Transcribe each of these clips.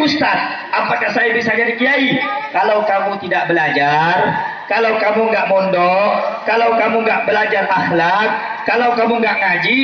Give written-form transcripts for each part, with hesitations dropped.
ustaz, apakah saya bisa jadi kiai? Kalau kamu tidak belajar, kalau kamu nggak mondok, kalau kamu nggak belajar akhlak, kalau kamu nggak ngaji.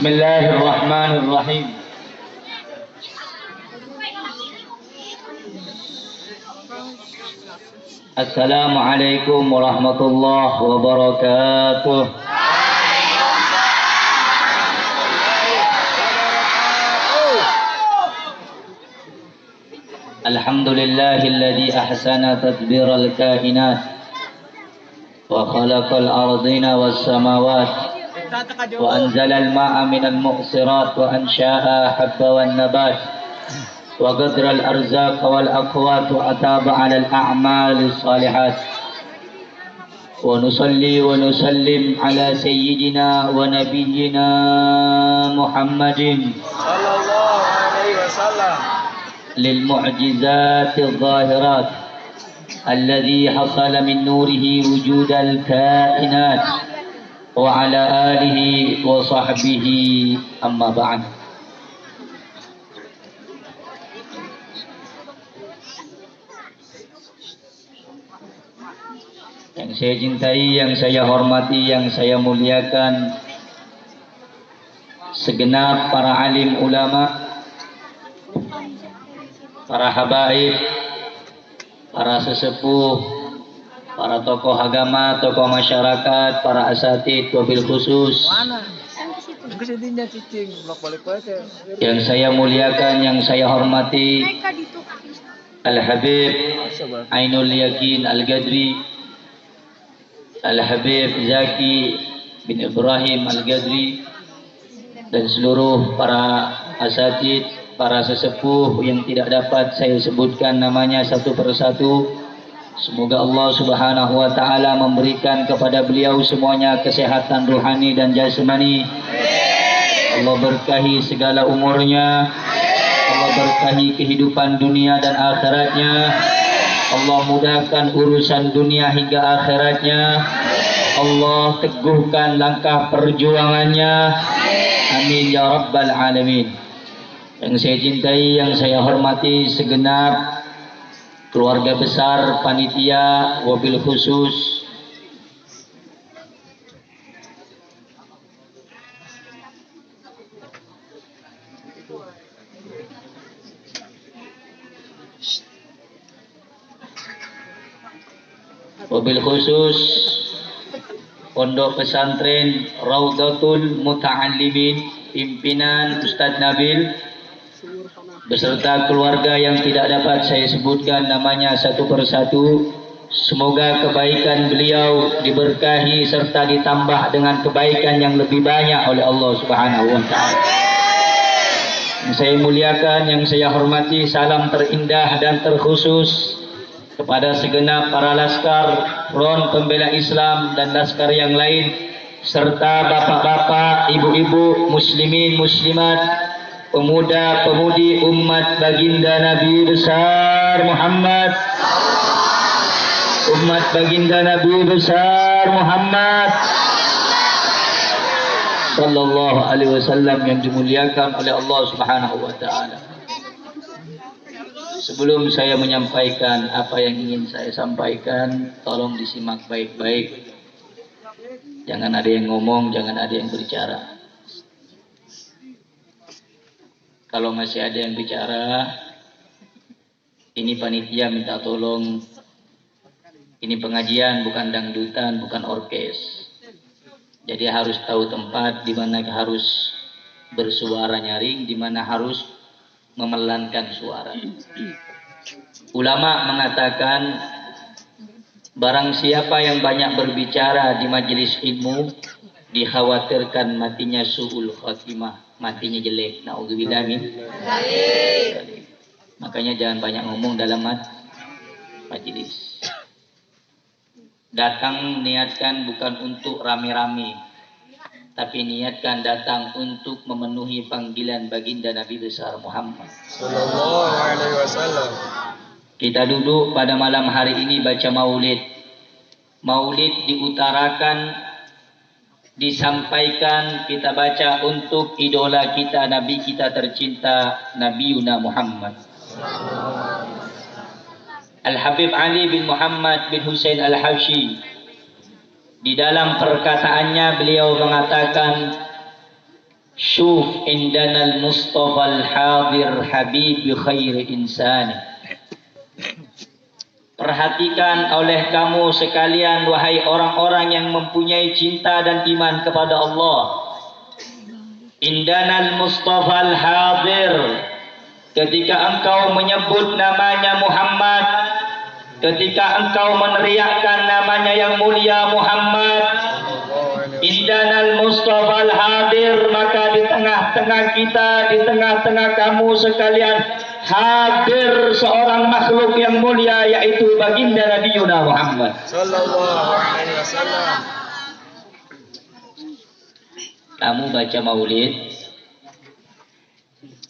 Bismillahirrahmanirrahim. Assalamualaikum warahmatullahi wabarakatuh. Alhamdulillahilladzi ahsana tadbiral kainat wa khalaqal ardina was samawati وأنزل الماء من المؤصرات وأنشاء حب والنبات وقدر الأرزاق والأقوات وأتاب على الأعمال الصالحات ونصلي ونسلم على سيدنا ونبينا محمد صلى الله عليه وسلم للمعجزات الظاهرات الذي حصل من نوره وجود الكائنات وعلى آله وصحبه أما بعد. Yang saya cintai, yang saya hormati, yang saya muliakan, segenap para alim ulama, para habaib, para sesepuh, para tokoh agama, tokoh masyarakat, para asatid, wabil khusus yang saya muliakan, yang saya hormati, Al-Habib Ainul Yakin Al-Gadri, Al-Habib Zaki bin Ibrahim Al-Gadri, dan seluruh para asatid, para sesepuh yang tidak dapat saya sebutkan namanya satu persatu. Semoga Allah Subhanahu wa taala memberikan kepada beliau semuanya kesehatan rohani dan jasmani. Allah berkahi segala umurnya. Allah berkahi kehidupan dunia dan akhiratnya. Allah mudahkan urusan dunia hingga akhiratnya. Allah teguhkan langkah perjuangannya. Amin ya rabbal alamin. Yang saya cintai, yang saya hormati, segenap keluarga besar, panitia, wabil khusus Pondok Pesantren Raudatul Muta'allimin, pimpinan Ustadz Nabil beserta keluarga yang tidak dapat saya sebutkan namanya satu persatu. Semoga kebaikan beliau diberkahi serta ditambah dengan kebaikan yang lebih banyak oleh Allah Subhanahu wa taala. Yang saya muliakan, yang saya hormati, salam terindah dan terkhusus kepada segenap para laskar Front Pembela Islam dan laskar yang lain, serta bapak-bapak, ibu-ibu, muslimin, muslimat, pemuda-pemudi umat baginda Nabi besar Muhammad, umat baginda Nabi besar Muhammad sallallahu alaihi wasallam yang dimuliakan oleh Allah Subhanahu wa taala. Sebelum saya menyampaikan apa yang ingin saya sampaikan, tolong disimak baik-baik. Jangan ada yang ngomong, jangan ada yang berbicara. Kalau masih ada yang bicara, ini panitia minta tolong. Ini pengajian, bukan dangdutan, bukan orkes. Jadi harus tahu tempat di mana harus bersuara nyaring, di mana harus memelankan suara. Ulama mengatakan, barang siapa yang banyak berbicara di majelis ilmu, dikhawatirkan matinya su'ul khatimah, matinya jelek. Na'udzubillah min. Makanya jangan banyak ngomong dalam majelis. Datang niatkan bukan untuk rame-rame, tapi niatkan datang untuk memenuhi panggilan baginda Nabi besar Muhammad sallallahu alaihi wasallam. Kita duduk pada malam hari ini baca maulid. Maulid diutarakan, disampaikan, kita baca untuk idola kita, Nabi kita tercinta, Nabi Yuna Muhammad. Al-Habib Ali bin Muhammad bin Hussein Al-Habsyi, di dalam perkataannya beliau mengatakan, syuf indanal Mustafa al-hadir habib khairi insani. Perhatikan oleh kamu sekalian, wahai orang-orang yang mempunyai cinta dan iman kepada Allah. Indanal Mustafa al-hadir, ketika engkau menyebut namanya Muhammad, ketika engkau meneriakkan namanya yang mulia Muhammad, Indanal Mustafa al-hadir, maka di tengah-tengah kita, di tengah-tengah kamu sekalian, hadir seorang makhluk yang mulia, yaitu baginda Nabi Yuna Muhammad sallallahu alaihi wasallam. Kamu baca maulid,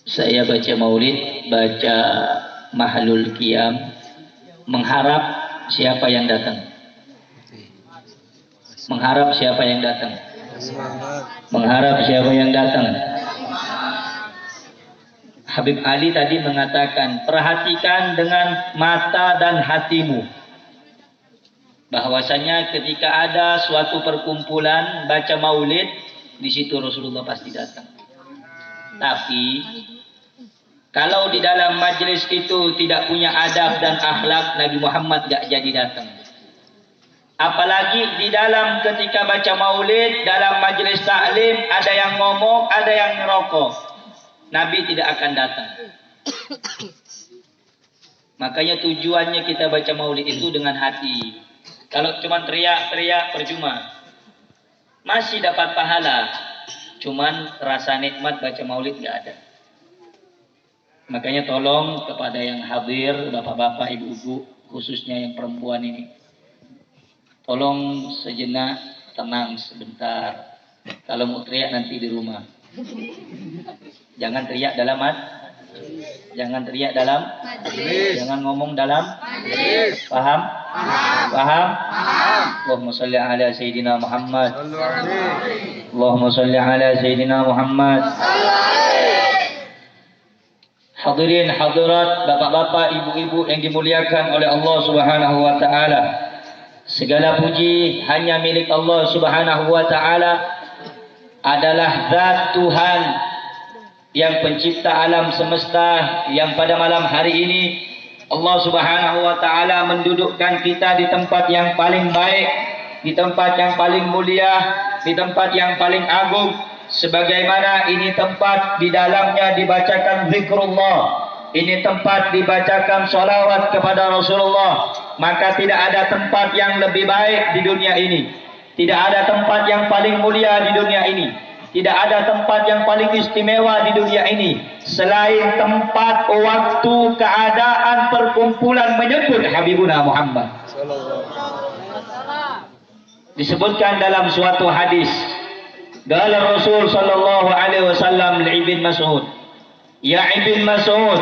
saya baca maulid, baca mahlul qiyam, mengharap siapa yang datang? Mengharap siapa yang datang? Mengharap siapa yang datang? Habib Ali tadi mengatakan, perhatikan dengan mata dan hatimu. Bahwasanya ketika ada suatu perkumpulan baca maulid, di situ Rasulullah pasti datang. Tapi kalau di dalam majelis itu tidak punya adab dan akhlak, Nabi Muhammad gak jadi datang. Apalagi di dalam ketika baca maulid, dalam majelis taklim, ada yang ngomong, ada yang ngerokok, Nabi tidak akan datang. Makanya tujuannya kita baca maulid itu dengan hati. Kalau cuma teriak-teriak percuma. Masih dapat pahala, cuman rasa nikmat baca maulid gak ada. Makanya tolong kepada yang hadir, bapak-bapak, ibu-ibu, khususnya yang perempuan ini, tolong sejenak tenang sebentar. Kalau mau teriak nanti di rumah. Jangan teriak dalam jangan teriak dalam jangan ngomong dalam paham? Paham? Allahumma shalli ala sayyidina Muhammad. Allahumma shalli ala sayyidina Muhammad. Hadirin hadirat, bapak-bapak, ibu-ibu yang dimuliakan oleh Allah Subhanahu wa taala. Segala puji hanya milik Allah Subhanahu wa taala. Adalah zat Tuhan yang pencipta alam semesta, yang pada malam hari ini Allah Subhanahu wa taala mendudukkan kita di tempat yang paling baik, di tempat yang paling mulia, di tempat yang paling agung, sebagaimana ini tempat di dalamnya dibacakan zikrullah, ini tempat dibacakan sholawat kepada Rasulullah. Maka tidak ada tempat yang lebih baik di dunia ini. Tidak ada tempat yang paling mulia di dunia ini. Tidak ada tempat yang paling istimewa di dunia ini selain tempat, waktu, keadaan, perkumpulan menyebut Habibuna Muhammad. Disebutkan dalam suatu hadis, qala Rasul sallallahu alaihi wasallam li Ibn Mas'ud, Ya Ibn Mas'ud,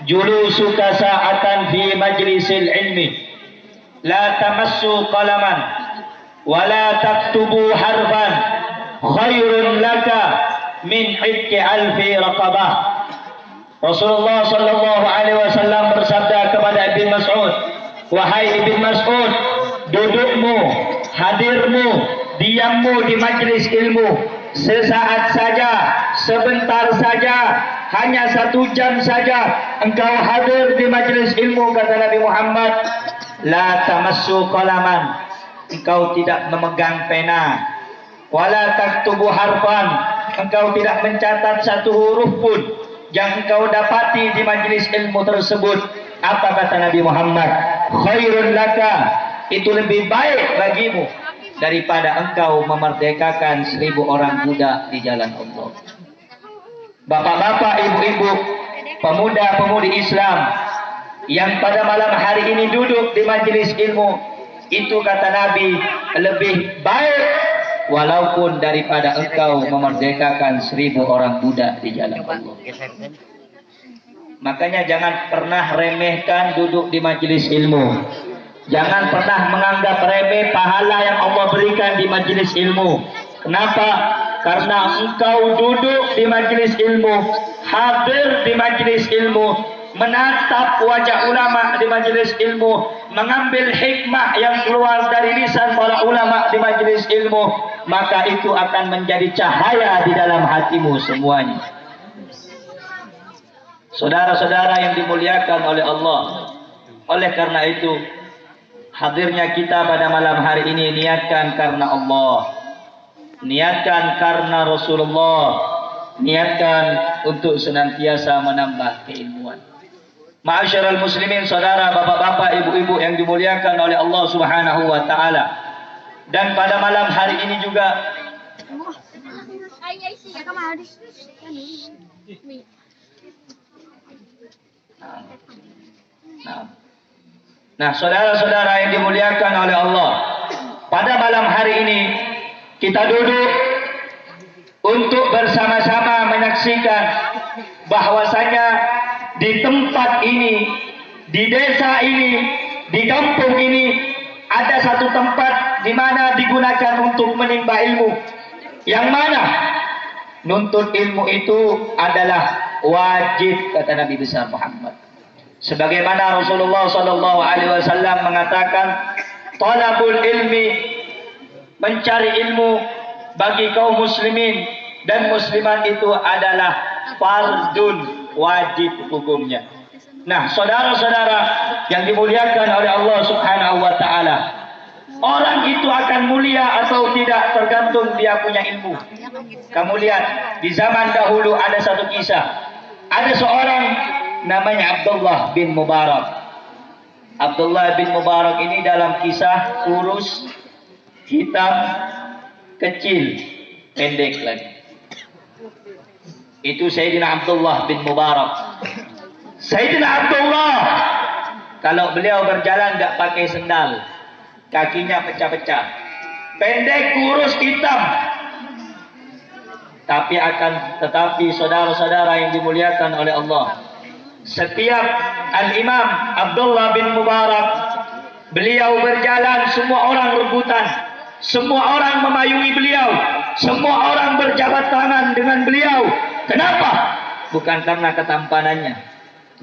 julusuka sa'atan fi majlisil ilmi, la tamassu qalaman, wa la taktubu harfan, khairun laka min idki alfi raqabah. Rasulullah sallallahu alaihi wasallam bersabda kepada Ibn Mas'ud, wahai Ibn Mas'ud, dudukmu, hadirmu, diammu di majlis ilmu sesaat saja, sebentar saja, hanya 1 jam saja engkau hadir di majlis ilmu, kata Nabi Muhammad, la tamassu qalaman, engkau tidak memegang pena, wala taktubu harfan, engkau tidak mencatat 1 huruf pun yang engkau dapati di majlis ilmu tersebut. Apa kata Nabi Muhammad? Khairun laka, itu lebih baik bagimu daripada engkau memerdekakan 1000 orang budak di jalan Allah. Bapak-bapak, ibu-ibu, pemuda-pemudi Islam yang pada malam hari ini duduk di majlis ilmu, itu kata Nabi lebih baik walaupun daripada engkau memerdekakan 1000 orang budak di jalan Allah. Makanya jangan pernah remehkan duduk di majlis ilmu. Jangan pernah menganggap remeh pahala yang Allah berikan di majlis ilmu. Kenapa? Karena engkau duduk di majlis ilmu, hadir di majlis ilmu, menatap wajah ulama di majlis ilmu, mengambil hikmah yang keluar dari lisan para ulama di majlis ilmu, maka itu akan menjadi cahaya di dalam hatimu semuanya. Saudara-saudara yang dimuliakan oleh Allah, oleh karena itu hadirnya kita pada malam hari ini niatkan karena Allah, niatkan karena Rasulullah, niatkan untuk senantiasa menambah keilmuan. Ma'asyiral muslimin, saudara, bapak-bapak, ibu-ibu yang dimuliakan oleh Allah Subhanahu wa taala. Dan pada malam hari ini juga Nah, saudara-saudara yang dimuliakan oleh Allah, pada malam hari ini kita duduk untuk bersama-sama menyaksikan bahwasanya di tempat ini, di desa ini, di kampung ini ada satu tempat di mana digunakan untuk menimba ilmu. Yang mana nuntut ilmu itu adalah wajib, kata Nabi besar Muhammad. Sebagaimana Rasulullah sallallahu alaihi wasallam mengatakan, talabul ilmi, mencari ilmu bagi kaum muslimin dan muslimat itu adalah fardun, wajib hukumnya. Nah, saudara-saudara yang dimuliakan oleh Allah Subhanahu wa taala, orang itu akan mulia atau tidak tergantung dia punya ilmu. Kamu lihat di zaman dahulu ada satu kisah. Ada seorang namanya Abdullah bin Mubarak. Abdullah bin Mubarak ini dalam kisah kurus, hitam, kecil, pendek lagi. Itu Sayyidina Abdullah bin Mubarak. Sayyidina Abdullah, kalau beliau berjalan tidak pakai sendal, kakinya pecah-pecah, pendek, kurus, hitam. Tetapi saudara-saudara yang dimuliakan oleh Allah, setiap Al-Imam Abdullah bin Mubarak beliau berjalan, semua orang rebutan, semua orang memayungi beliau, semua orang berjabat tangan dengan beliau. Kenapa? Bukan karena ketampanannya,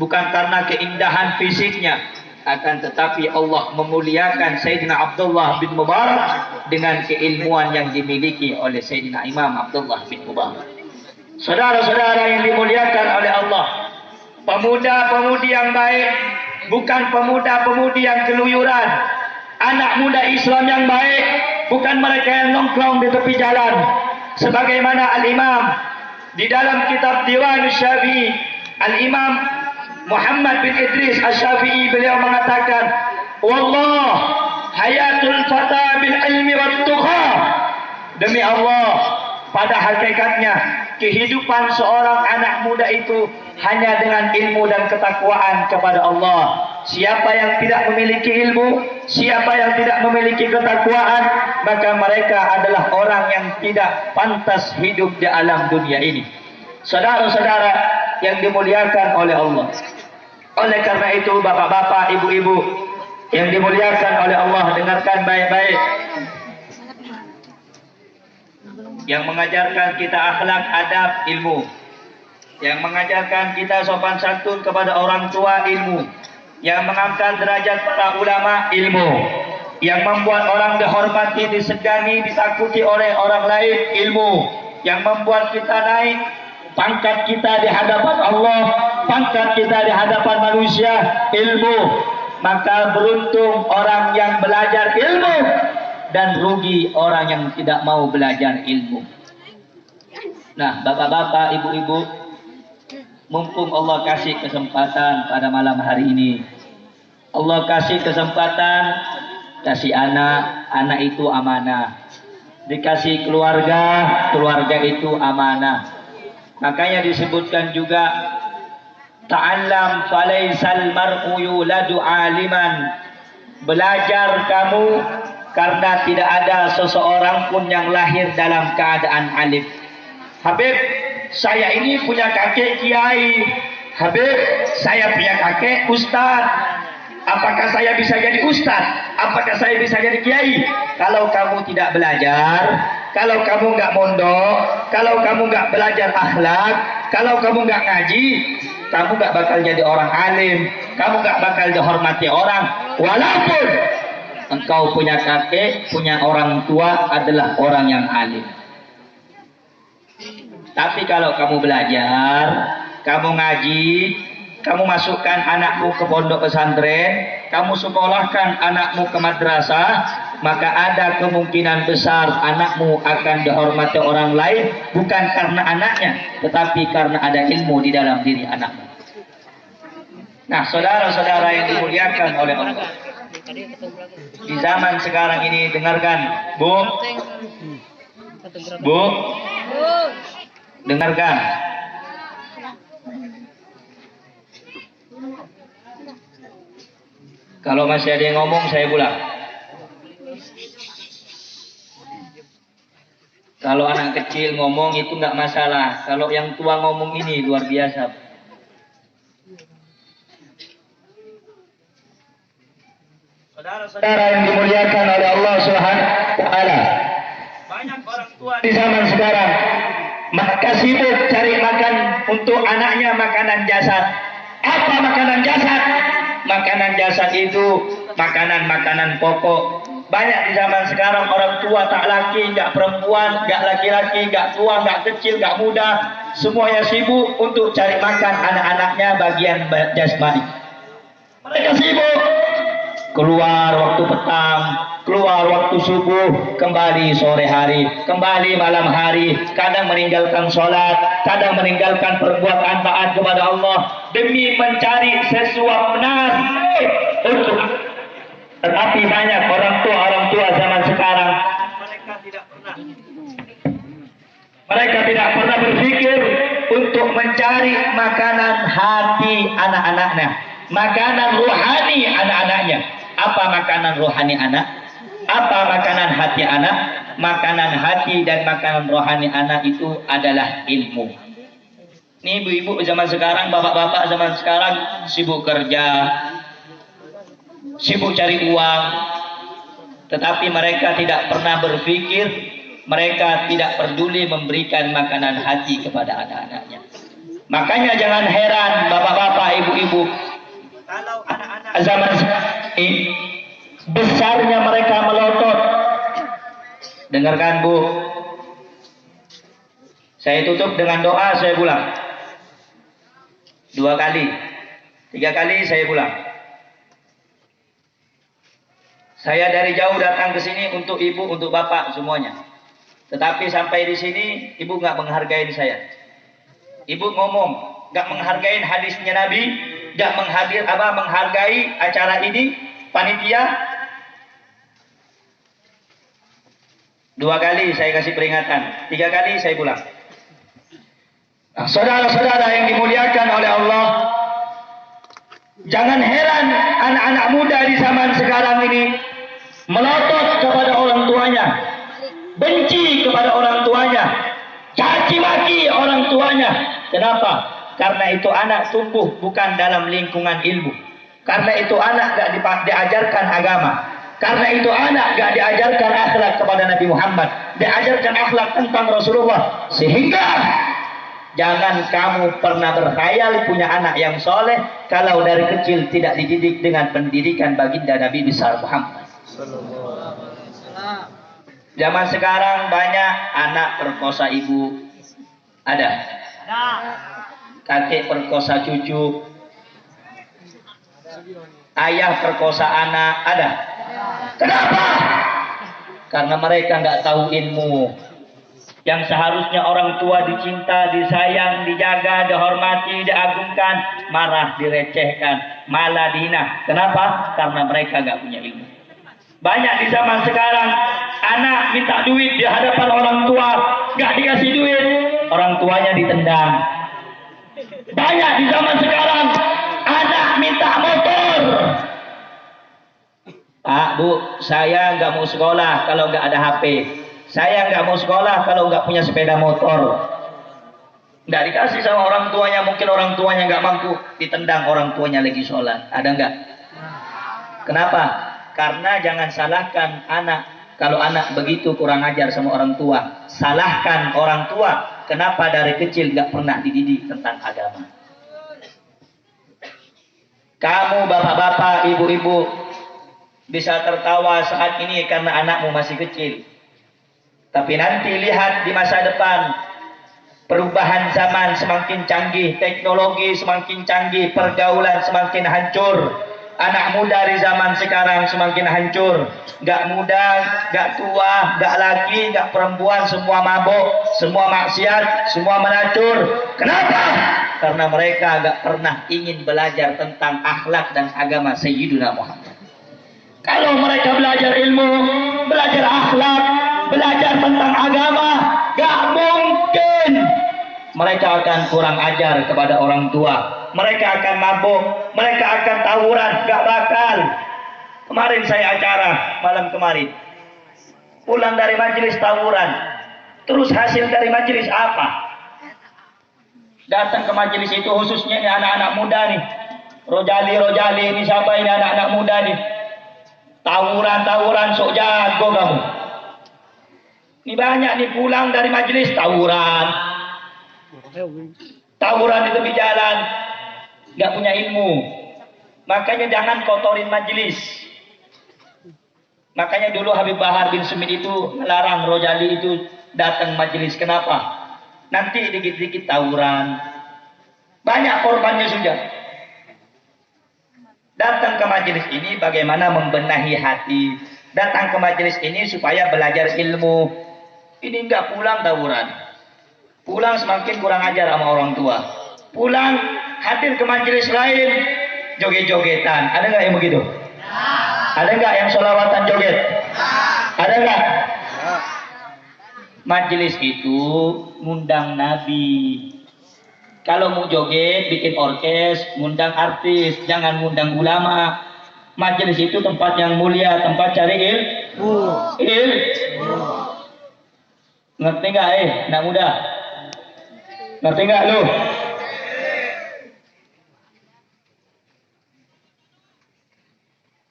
bukan karena keindahan fisiknya, akan tetapi Allah memuliakan Sayyidina Abdullah bin Mubarak dengan keilmuan yang dimiliki oleh Sayyidina Imam Abdullah bin Mubarak. Saudara-saudara yang dimuliakan oleh Allah, pemuda-pemudi yang baik bukan pemuda-pemudi yang keluyuran. Anak muda Islam yang baik bukan mereka yang nongkrong di tepi jalan. Sebagaimana Al-Imam di dalam kitab Diwan Syafi'i, Al-Imam Muhammad bin Idris Asy-Syafi'i, beliau mengatakan, wallah hayatul fata bil ilmi wat tuqa. Demi Allah, pada hakikatnya kehidupan seorang anak muda itu hanya dengan ilmu dan ketakwaan kepada Allah. Siapa yang tidak memiliki ilmu, siapa yang tidak memiliki ketakwaan, maka mereka adalah orang yang tidak pantas hidup di alam dunia ini. Saudara-saudara, yang dimuliakan oleh Allah. Oleh karena itu bapak-bapak, ibu-ibu yang dimuliakan oleh Allah, dengarkan baik-baik. Yang mengajarkan kita akhlak, adab, ilmu. Yang mengajarkan kita sopan santun kepada orang tua, ilmu. Yang mengangkat derajat para ulama, ilmu. Yang membuat orang dihormati, disegani, ditakuti oleh orang lain, ilmu. Yang membuat kita naik pangkat kita di hadapan Allah, pangkat kita di hadapan manusia, ilmu. Maka beruntung orang yang belajar ilmu dan rugi orang yang tidak mau belajar ilmu. Nah, bapak-bapak, ibu-ibu, mumpung Allah kasih kesempatan pada malam hari ini, Allah kasih kesempatan, kasih anak itu amanah. Dikasih keluarga, keluarga itu amanah. Makanya disebutkan juga, ta'allam falaisal mar'u yuladu aliman. Belajar kamu karena tidak ada seseorang pun yang lahir dalam keadaan alim. Habib, saya ini punya kakek kiai. Habib, saya punya kakek ustaz. Apakah saya bisa jadi ustaz? Apakah saya bisa jadi kiai? Kalau kamu tidak belajar, kalau kamu nggak mondok, kalau kamu nggak belajar akhlak, kalau kamu nggak ngaji, kamu nggak bakal jadi orang alim, kamu nggak bakal dihormati orang. Walaupun engkau punya kakek, punya orang tua adalah orang yang alim. Tapi kalau kamu belajar, kamu ngaji, kamu masukkan anakmu ke pondok pesantren, kamu sekolahkan anakmu ke madrasah, maka ada kemungkinan besar anakmu akan dihormati orang lain, bukan karena anaknya, tetapi karena ada ilmu di dalam diri anakmu. Nah, saudara-saudara yang dimuliakan oleh Allah, di zaman sekarang ini, dengarkan, Bu, dengarkan. Kalau masih ada yang ngomong, saya pulang. Kalau anak kecil ngomong itu nggak masalah. Kalau yang tua ngomong ini luar biasa. Saudara-saudara yang dimuliakan oleh Allah Subhanahu wa Ta'ala, banyak orang tua di zaman sekarang maka sibuk cari makan untuk anaknya, makanan jasad. Apa makanan jasad? Makanan jasad itu makanan-makanan pokok. Banyak di zaman sekarang orang tua tak laki, nggak perempuan, nggak laki-laki, nggak tua, nggak kecil, nggak muda, semuanya sibuk untuk cari makan anak-anaknya bagian jasmani. Mereka sibuk keluar waktu petang, keluar waktu subuh, kembali sore hari, kembali malam hari, kadang meninggalkan sholat, kadang meninggalkan perbuatan taat kepada Allah demi mencari sesuap nasi untuk. Tetapi banyak orang tua zaman sekarang mereka tidak pernah berpikir untuk mencari makanan hati anak-anaknya, makanan rohani anak-anaknya. Apa makanan rohani anak? Apa makanan hati anak? Makanan hati dan makanan rohani anak itu adalah ilmu. Ini ibu-ibu zaman sekarang, bapak-bapak zaman sekarang sibuk kerja, sibuk cari uang, tetapi mereka tidak pernah berpikir, mereka tidak peduli memberikan makanan hati kepada anak-anaknya. Makanya jangan heran bapak-bapak, ibu-ibu, kalau anak-anak zaman sekarang ini besarnya mereka melotot. Dengarkan Bu, saya tutup dengan doa, saya pulang 2 kali, 3 kali saya pulang. Saya dari jauh datang ke sini untuk ibu, untuk bapak semuanya. Tetapi sampai di sini ibu nggak menghargai saya. Ibu ngomong nggak menghargai hadisnya Nabi, nggak menghargai acara ini, panitia. 2 kali saya kasih peringatan, 3 kali saya pulang. Nah, saudara-saudara yang dimuliakan oleh Allah, jangan heran anak-anak muda di zaman sekarang ini melotot kepada orang tuanya, benci kepada orang tuanya, caci maki orang tuanya. Kenapa? Karena itu anak tumbuh bukan dalam lingkungan ilmu. Karena itu anak gak diajarkan agama. Karena itu anak gak diajarkan akhlak kepada Nabi Muhammad. Diajarkan akhlak tentang Rasulullah. Sehingga jangan kamu pernah berkhayal punya anak yang soleh kalau dari kecil tidak dididik dengan pendidikan baginda Nabi besar Muhammad. Zaman sekarang banyak anak perkosa ibu. Ada. Kakek perkosa cucu. Ayah perkosa anak. Ada. Kenapa? Karena mereka nggak tahu ilmu. Yang seharusnya orang tua dicinta, disayang, dijaga, dihormati, diagungkan, marah, direcehkan, malah dihina. Kenapa? Karena mereka nggak punya ilmu. Banyak di zaman sekarang anak minta duit di hadapan orang tua, nggak dikasih duit, orang tuanya ditendang. Banyak di zaman sekarang anak minta motor. Pak, Bu, saya nggak mau sekolah kalau nggak ada HP. Saya nggak mau sekolah kalau nggak punya sepeda motor. Nggak dikasih sama orang tuanya, mungkin orang tuanya nggak mampu, ditendang orang tuanya lagi sholat. Ada nggak? Kenapa? Karena jangan salahkan anak. Kalau anak begitu kurang ajar sama orang tua, salahkan orang tua. Kenapa dari kecil nggak pernah dididik tentang agama? Kamu bapak-bapak, ibu-ibu bisa tertawa saat ini karena anakmu masih kecil. Tapi nanti lihat di masa depan, perubahan zaman semakin canggih, teknologi semakin canggih, pergaulan semakin hancur. Anak muda di zaman sekarang semakin hancur. Gak muda, gak tua, gak laki, gak perempuan, semua mabuk, semua maksiat, semua melacur. Kenapa? Karena mereka gak pernah ingin belajar tentang akhlak dan agama Sayyidina Muhammad. Kalau mereka belajar ilmu, belajar akhlak, belajar tentang agama, gak mungkin mereka akan kurang ajar kepada orang tua. Mereka akan mabuk, mereka akan tawuran, gak bakal. Kemarin saya acara malam kemarin, pulang dari majelis tawuran. Terus hasil dari majelis apa? Datang ke majelis itu khususnya ini anak-anak muda nih. Rojali ini siapa ini anak-anak muda nih? Tawuran sok jago kamu. Ini banyak nih pulang dari majelis tawuran. Tawuran di tepi jalan. Gak punya ilmu. Makanya jangan kotorin majelis. Makanya dulu Habib Bahar bin Sumit itu melarang Rojali itu datang majelis. Kenapa? Nanti dikit-dikit tawuran. Banyak korbannya sudah. Datang ke majelis ini bagaimana membenahi hati. Datang ke majelis ini supaya belajar ilmu. Ini enggak pulang tawuran. Pulang semakin kurang ajar sama orang tua. Pulang hadir ke majelis lain joget-jogetan. Ada nggak yang begitu? Ada nggak yang sholawatan joget? Ada nggak? Majelis itu ngundang Nabi. Kalau mau joget, bikin orkes, ngundang artis, jangan ngundang ulama. Majelis itu tempat yang mulia, tempat cari ilmu. Ngerti nggak anak muda? Ngerti nggak lu?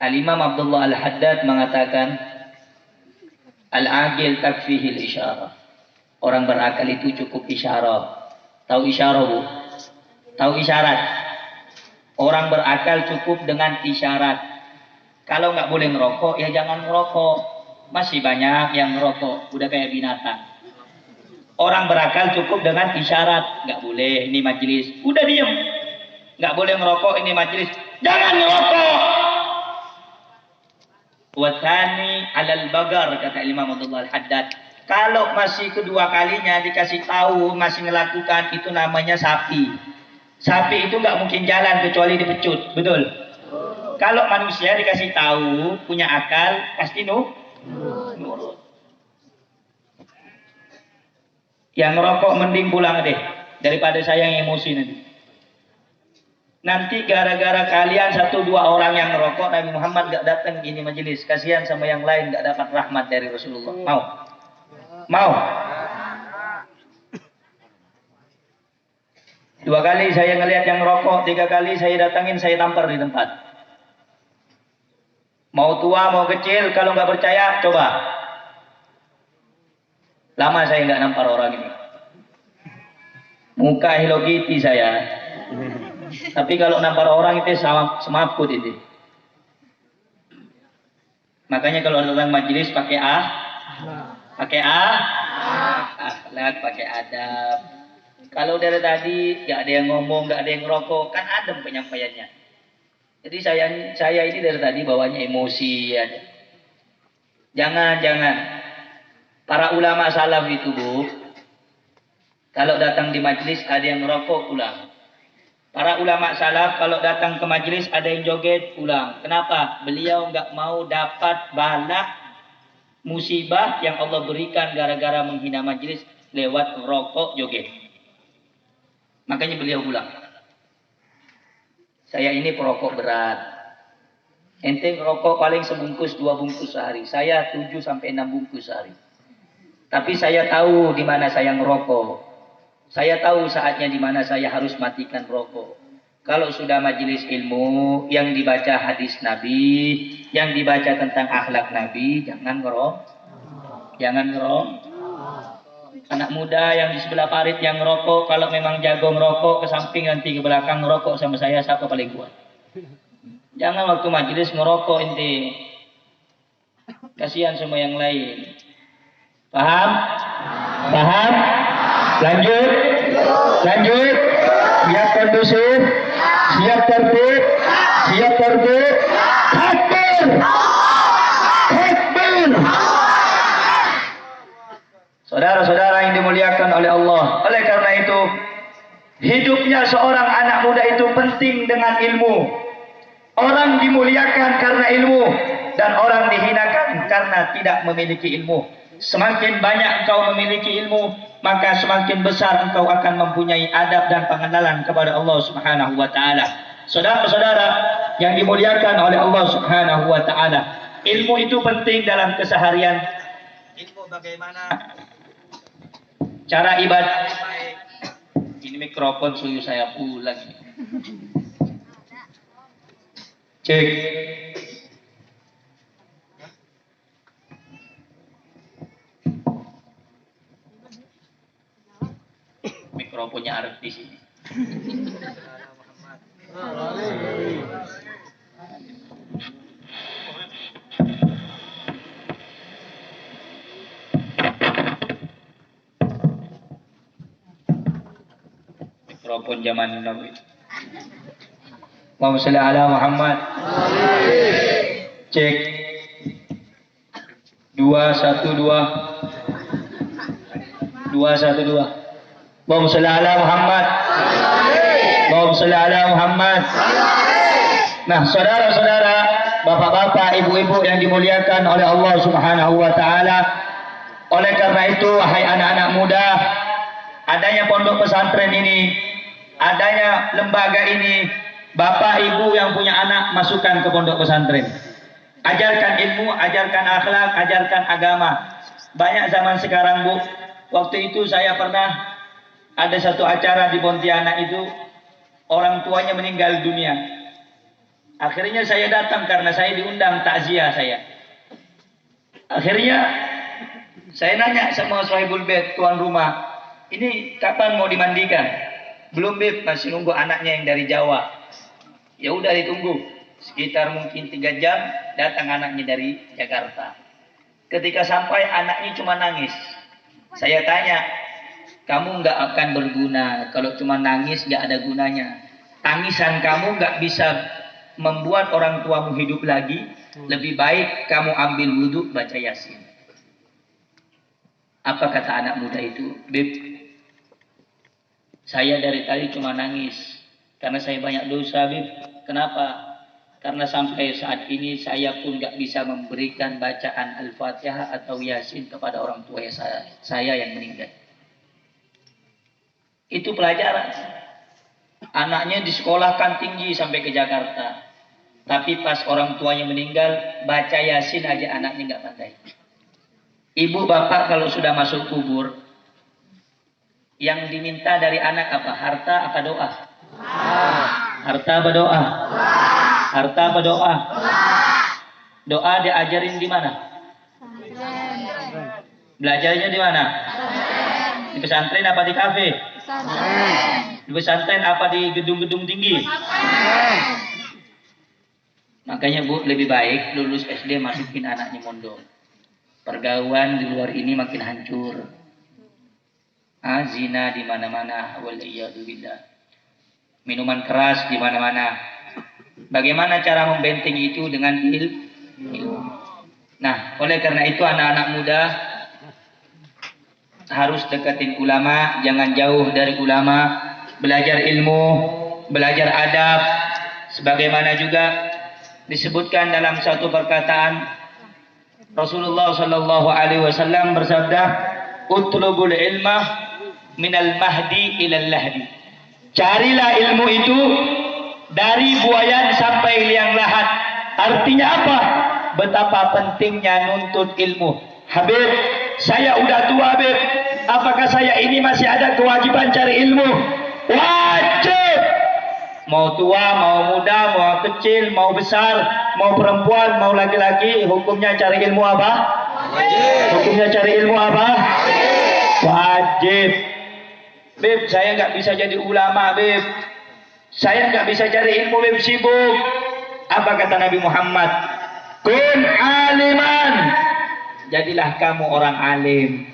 Al-Imam Abdullah Al-Haddad mengatakan, Al-Aqil takfihil isyarah. Orang berakal itu cukup isyarat. Tahu isyarat, Bu? Tahu isyarat? Orang berakal cukup dengan isyarat. Kalau nggak boleh ngerokok, ya jangan ngerokok. Masih banyak yang ngerokok, udah kayak binatang. Orang berakal cukup dengan isyarat. Nggak boleh, ini majelis. Udah diem. Nggak boleh ngerokok, ini majelis. Jangan ngerokok. Watani alal bagar, kata Imam Abdullah Al-Haddad. Kalau masih kedua kalinya dikasih tahu, masih melakukan, itu namanya sapi. Sapi itu nggak mungkin jalan kecuali dipecut, betul? Kalau manusia dikasih tahu, punya akal, pasti nurut. Yang ngerokok mending pulang deh, daripada saya yang emosi nanti. Nanti gara-gara kalian 1-2 orang yang ngerokok, Nabi Muhammad gak datang gini majelis. Kasihan sama yang lain gak dapat rahmat dari Rasulullah. Mau? 2 kali saya ngelihat yang rokok, 3 kali saya datangin, saya tampar di tempat. Mau tua, mau kecil, kalau nggak percaya, coba. Lama saya nggak nampar orang ini. Muka Hello Kitty saya. Tapi kalau nampar orang itu semaput itu. Makanya kalau datang majelis pakai akhlak, pakai adab. Kalau dari tadi nggak ada yang ngomong, nggak ada yang ngerokok, kan adem penyampaiannya. Jadi saya ini dari tadi bawanya emosi ya. Jangan. Para ulama salaf itu, Bu, kalau datang di majelis ada yang ngerokok, pulang. Para ulama salaf kalau datang ke majelis ada yang joget, pulang. Kenapa? Beliau nggak mau dapat bala musibah yang Allah berikan gara-gara menghina majelis lewat rokok, joget. Makanya beliau pulang. Saya ini perokok berat. Ente ngerokok paling sebungkus 2 bungkus sehari. Saya 7 sampai 6 bungkus sehari. Tapi saya tahu di mana saya ngerokok. Saya tahu saatnya di mana saya harus matikan rokok. Kalau sudah majelis ilmu yang dibaca hadis Nabi, yang dibaca tentang akhlak Nabi, jangan ngerokok. Jangan ngerokok. Anak muda yang di sebelah parit yang ngerokok, kalau memang jago ngerokok, ke samping nanti ke belakang ngerokok sama saya, siapa paling kuat. Jangan waktu majelis ngerokok inti. Kasihan semua yang lain. Paham? Paham? Lanjut. Siap kondusif, siap tertib, takbir. Saudara-saudara yang dimuliakan oleh Allah. Oleh karena itu, hidupnya seorang anak muda itu penting dengan ilmu. Orang dimuliakan karena ilmu dan orang dihinakan karena tidak memiliki ilmu. Semakin banyak engkau memiliki ilmu, maka semakin besar engkau akan mempunyai adab dan pengenalan kepada Allah Subhanahu wa taala. Saudara-saudara yang dimuliakan oleh Allah Subhanahu wa taala, ilmu itu penting dalam keseharian. Ilmu bagaimana cara ibadah baik. Ini mikrofon suyu saya pulang. Cek. Mikrofonnya Arif di sini. Mikrofon zaman Nabi. Allahumma shalli ala Muhammad. Cek. 212. Allahumma shalli ala Muhammad. Allahumma shalli ala Muhammad. Nah, saudara-saudara, bapak-bapak, ibu-ibu yang dimuliakan oleh Allah Subhanahu wa taala, oleh karena itu wahai anak-anak muda, adanya pondok pesantren ini, adanya lembaga ini, bapak ibu yang punya anak masukkan ke pondok pesantren. Ajarkan ilmu, ajarkan akhlak, ajarkan agama. Banyak zaman sekarang, Bu. Waktu itu saya pernah ada satu acara di Pontianak itu, orang tuanya meninggal dunia. Akhirnya saya datang karena saya diundang takziah saya. Akhirnya saya nanya sama Sohibul Bait, tuan rumah, ini kapan mau dimandikan? Belum, Beb, masih nunggu anaknya yang dari Jawa. Ya udah ditunggu. Sekitar mungkin 3 jam datang anaknya dari Jakarta. Ketika sampai anaknya cuma nangis. Saya tanya, kamu nggak akan berguna kalau cuma nangis, nggak ada gunanya. Tangisan kamu nggak bisa membuat orang tuamu hidup lagi. Lebih baik kamu ambil wudhu, baca Yasin. Apa kata anak muda itu? Beb, saya dari tadi cuma nangis karena saya banyak dosa, Beb. Kenapa? Karena sampai saat ini saya pun nggak bisa memberikan bacaan Al-Fatihah atau Yasin kepada orang tua saya yang meninggal. Itu pelajaran. Anaknya disekolahkan tinggi sampai ke Jakarta. Tapi pas orang tuanya meninggal, baca Yasin aja anaknya nggak pandai. Ibu bapak kalau sudah masuk kubur, Yang diminta dari anak apa? Harta apa doa? Harta apa doa? Harta apa doa? Doa diajarin di mana? Belajarnya di mana? Di pesantren apa di kafe? Di pesantren apa di gedung-gedung tinggi? Makanya Bu, lebih baik lulus SD masukin anaknya mondok. Pergaulan di luar ini makin hancur. Zina di mana-mana, waliyadzubillah. Minuman keras di mana-mana. Bagaimana cara membentengi itu dengan ilmu? Nah, oleh karena itu anak-anak muda harus deketin ulama, jangan jauh dari ulama, belajar ilmu, belajar adab, sebagaimana juga disebutkan dalam satu perkataan Rasulullah sallallahu alaihi wasallam bersabda, "Utlubul ilma minal mahdi ilal lahdi." Carilah ilmu itu dari buayan sampai liang lahat. Artinya apa? Betapa pentingnya nuntut ilmu. Habib, saya udah tua, Habib. Apakah saya ini masih ada kewajiban cari ilmu? Wajib. Mau tua, mau muda, mau kecil, mau besar, mau perempuan, mau laki-laki, hukumnya cari ilmu apa? Wajib. Hukumnya cari ilmu apa? Wajib. Beb, saya nggak bisa jadi ulama, Beb. Saya nggak bisa cari ilmu, Beb, sibuk. Apa kata Nabi Muhammad? Kun aliman. Jadilah kamu orang alim.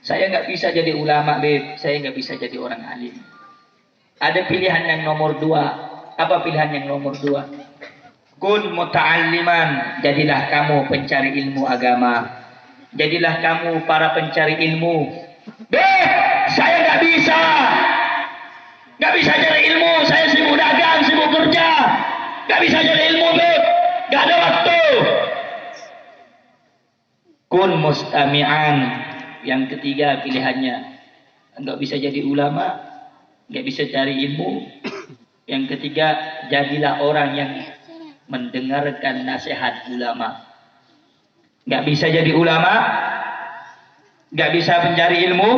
Saya nggak bisa jadi ulama, Beb. Saya nggak bisa jadi orang alim. Ada pilihan yang nomor dua. Apa pilihan yang nomor dua? Kun muta'alliman. Jadilah kamu pencari ilmu agama. Jadilah kamu para pencari ilmu. Beb, saya nggak bisa. Nggak bisa cari ilmu. Saya sibuk dagang, sibuk kerja. Nggak bisa cari ilmu, Beb. Nggak ada waktu. Kun mustami'an. Yang ketiga pilihannya. Nggak bisa jadi ulama. Nggak bisa cari ilmu. Yang ketiga, jadilah orang yang mendengarkan nasihat ulama. Nggak bisa jadi ulama, nggak bisa mencari ilmu,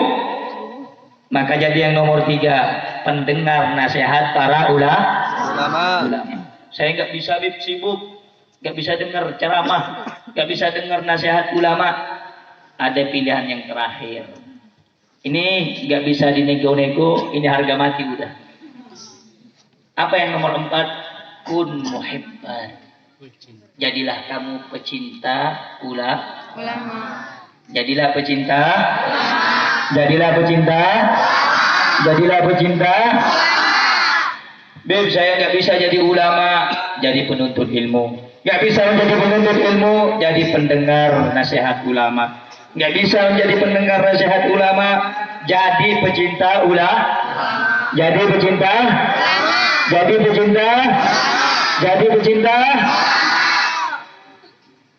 maka jadi yang nomor tiga, pendengar nasihat para ulama. Saya nggak bisa sibuk, nggak bisa dengar ceramah, nggak bisa dengar nasihat ulama. Ada pilihan yang terakhir. Ini nggak bisa dinego-nego, ini harga mati udah. Apa yang nomor 4? Kun muhibban. Jadilah kamu pecinta ulama. Jadilah pecinta. Jadilah pecinta. Jadilah pecinta. Beb, saya nggak bisa jadi ulama, jadi penuntut ilmu. Nggak bisa menjadi penuntut ilmu, jadi pendengar nasihat ulama. Nggak bisa menjadi pendengar nasihat ulama, jadi pecinta ulama. Jadi pecinta. Jadi pecinta. Jadi pecinta.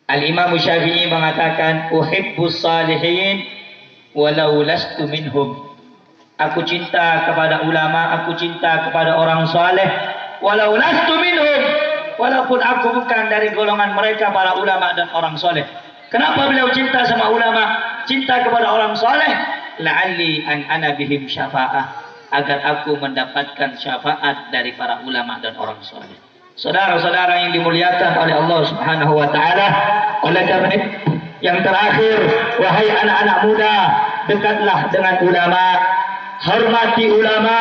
Al-Imam Syafi'i mengatakan, uhibbus salihin walau lastu minhum. Aku cinta kepada ulama, aku cinta kepada orang saleh walau lastu minhum. Walaupun aku bukan dari golongan mereka para ulama dan orang saleh. Kenapa beliau cinta sama ulama, cinta kepada orang saleh? La'alli an ana bihim syafa'ah, agar aku mendapatkan syafaat dari para ulama dan orang saleh. Saudara-saudara yang dimuliakan oleh Allah Subhanahu wa taala, oleh karena itu yang terakhir, wahai anak-anak muda, dekatlah dengan ulama, hormati ulama,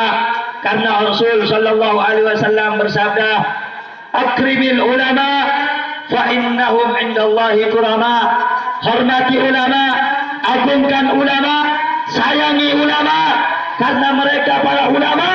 karena Rasul sallallahu alaihi wasallam bersabda, akrimil ulama fa innahum indallahi kurama. Hormati ulama, agungkan ulama, sayangi ulama, karena mereka para ulama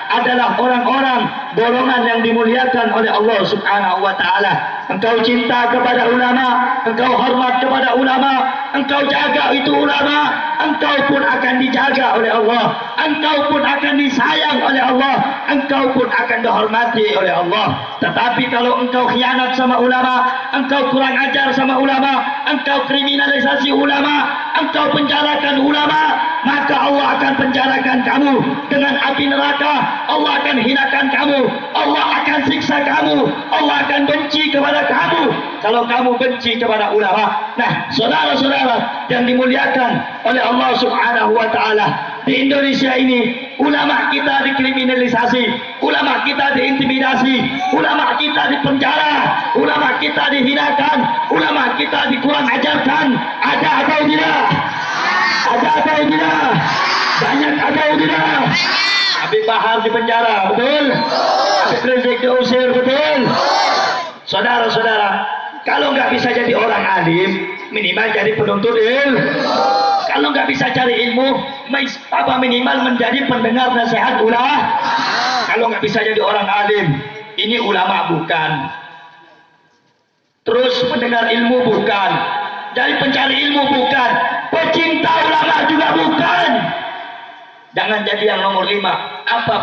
adalah orang-orang golongan yang dimuliakan oleh Allah Subhanahu wa taala. Engkau cinta kepada ulama, engkau hormat kepada ulama, engkau jaga itu ulama, engkau pun akan dijaga oleh Allah, engkau pun akan disayang oleh Allah, engkau pun akan dihormati oleh Allah. Tetapi kalau engkau khianat sama ulama, engkau kurang ajar sama ulama, engkau kriminalisasi ulama, engkau penjarakan ulama, maka Allah akan penjarakan kamu dengan api neraka. Allah akan hinakan kamu, Allah akan siksa kamu, Allah akan benci kepada kamu kalau kamu benci kepada ulama. Nah, saudara-saudara yang dimuliakan oleh Allah Subhanahu wa taala, di Indonesia ini ulama kita dikriminalisasi, ulama kita diintimidasi, ulama kita dipenjara, ulama kita dihinakan, ulama kita dikurang ajarkan. Ada atau tidak? Ada atau tidak? Banyak atau tidak? Habib Bahar di penjara, betul? Habib Rizik diusir, betul? Saudara-saudara, kalau nggak bisa jadi orang alim, minimal jadi penuntut ilmu. Kalau nggak bisa cari ilmu, minimal menjadi pendengar nasihat ulama. Kalau nggak bisa jadi orang alim, ini ulama bukan. Terus mendengar ilmu bukan. Jadi pencari ilmu bukan. Pecinta ulama juga bukan. Jangan jadi yang nomor 5. Apa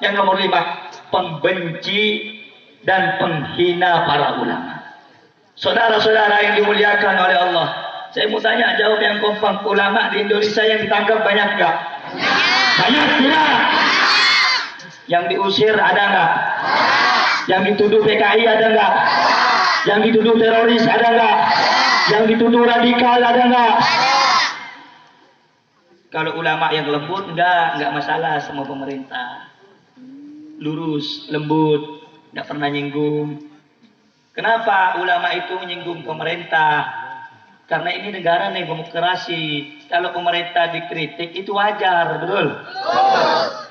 yang nomor 5? Pembenci dan penghina para ulama. Saudara-saudara yang dimuliakan oleh Allah, saya mau tanya, jawab yang kompak. Ulama di Indonesia yang ditangkap banyak nggak? Banyak tidak? Yang diusir ada nggak? Yang dituduh PKI ada nggak? Yang dituduh teroris ada nggak? Yang dituduh radikal ada nggak? Kalau ulama yang lembut enggak masalah sama pemerintah. Lurus, lembut, enggak pernah nyinggung. Kenapa ulama itu menyinggung pemerintah? Karena ini negara nih demokrasi. Kalau pemerintah dikritik itu wajar, betul?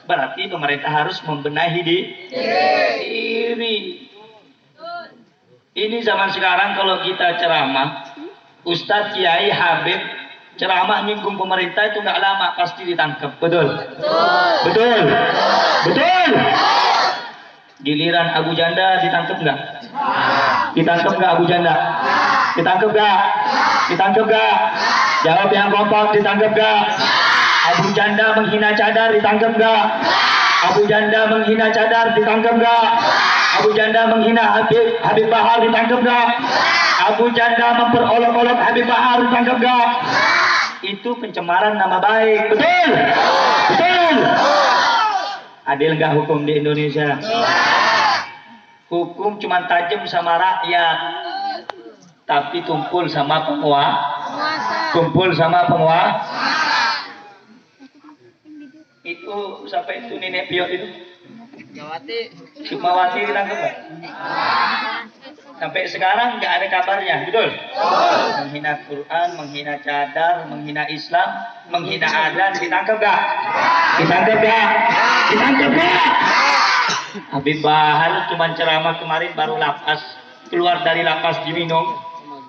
Berarti pemerintah harus membenahi diri. Ini zaman sekarang kalau kita ceramah, Ustadz, Kiai, Habib ceramah nyinggung pemerintah itu nggak lama pasti ditangkap, betul? Betul. Betul. Giliran Abu Janda ditangkap nggak? Ditangkap nggak Abu Janda? Ditangkap nggak? Ditangkap nggak? Jawab yang kompak, ditangkap nggak? Abu Janda menghina cadar, ditangkap nggak? Abu Janda menghina cadar, ditangkap nggak? Abu Janda menghina Habib Bahar, ditangkap nggak? Abu Janda memperolok-olok Habib Bahar, ditangkap nggak? Itu pencemaran nama baik, betul? Betul? Adil nggak hukum di Indonesia? Hukum cuma tajam sama rakyat, tapi tumpul sama penguasa. Tumpul sama penguasa. Itu siapa itu nenek piot itu? Sukmawati ditangkap nggak? Sampai sekarang nggak ada kabarnya, betul? Menghina Quran, menghina cadar, menghina Islam, menghina adzan, ditangkap nggak? Ditangkap nggak? Ditangkap nggak? Habib Bahar cuma ceramah kemarin baru lapas, keluar dari lapas Cibinong,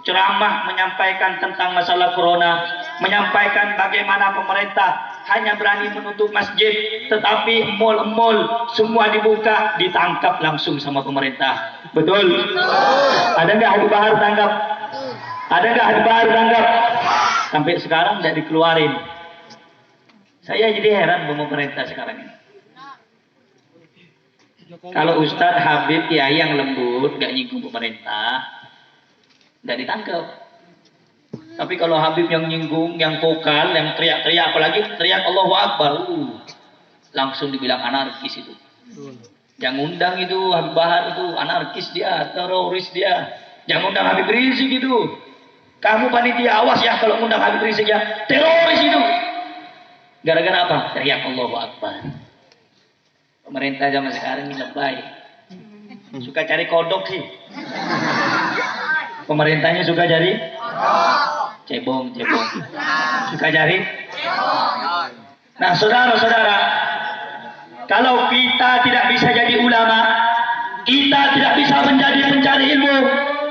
ceramah menyampaikan tentang masalah corona, menyampaikan bagaimana pemerintah hanya berani menutup masjid, tetapi mal-mal semua dibuka, ditangkap langsung sama pemerintah. Betul? Ada nggak Habib Bahar tangkap? Ada nggak Habib Bahar tangkap? Sampai sekarang tidak dikeluarin. Saya jadi heran sama pemerintah sekarang ini. Kalau Ustadz Habib Kiai yang lembut, nggak nyinggung pemerintah, nggak ditangkap. Tapi kalau Habib yang nyinggung, yang vokal, yang teriak-teriak, apalagi teriak Allahu Akbar, langsung dibilang anarkis itu. Yang undang itu Habib Bahar itu anarkis dia, teroris dia. Yang undang Habib Rizik itu, kamu panitia awas ya kalau undang Habib Rizik ya, teroris itu. Gara-gara apa? Teriak Allahu Akbar. Pemerintah zaman sekarang ini lebay, suka cari kodok sih. Pemerintahnya suka cari cebong, suka cari. Nah, saudara-saudara, kalau kita tidak bisa jadi ulama, kita tidak bisa menjadi pencari ilmu,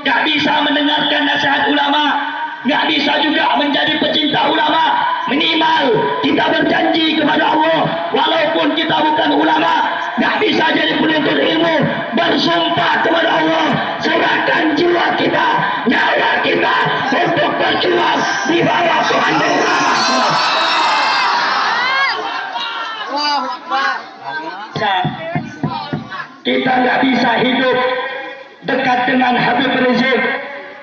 nggak bisa mendengarkan nasihat ulama, nggak bisa juga menjadi pecinta ulama. Minimal kita berjanji kepada Allah, walaupun kita bukan ulama, nggak bisa jadi penuntut ilmu, bersumpah kepada Allah, serahkan jiwa kita, nyawa kita untuk berjuang di bawah Tuhan Kita nggak bisa hidup dekat dengan Habib Rizik,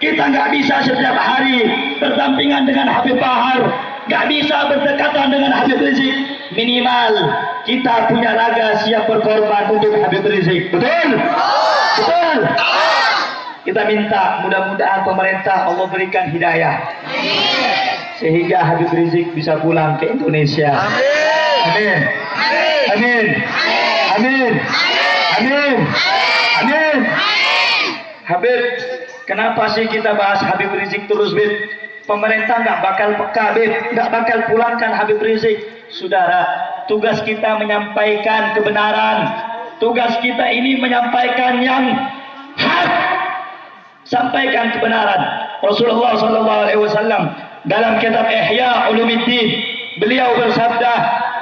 kita nggak bisa setiap hari berdampingan dengan Habib Bahar, nggak bisa berdekatan dengan Habib Rizik. Minimal kita punya raga siap berkorban untuk Habib Rizik. Betul? Betul? Kita minta mudah-mudahan pemerintah Allah berikan hidayah, sehingga Habib Rizik bisa pulang ke Indonesia. Amin. Amin. Amin. Amin. Amin. Habib, kenapa sih kita bahas Habib Rizik terus, Bib? Pemerintah nggak bakal peka, Bib, nggak bakal pulangkan Habib Rizik. Saudara, tugas kita menyampaikan kebenaran. Tugas kita ini menyampaikan yang hak. Sampaikan kebenaran. Rasulullah SAW dalam kitab Ihya Ulumuddin, beliau bersabda,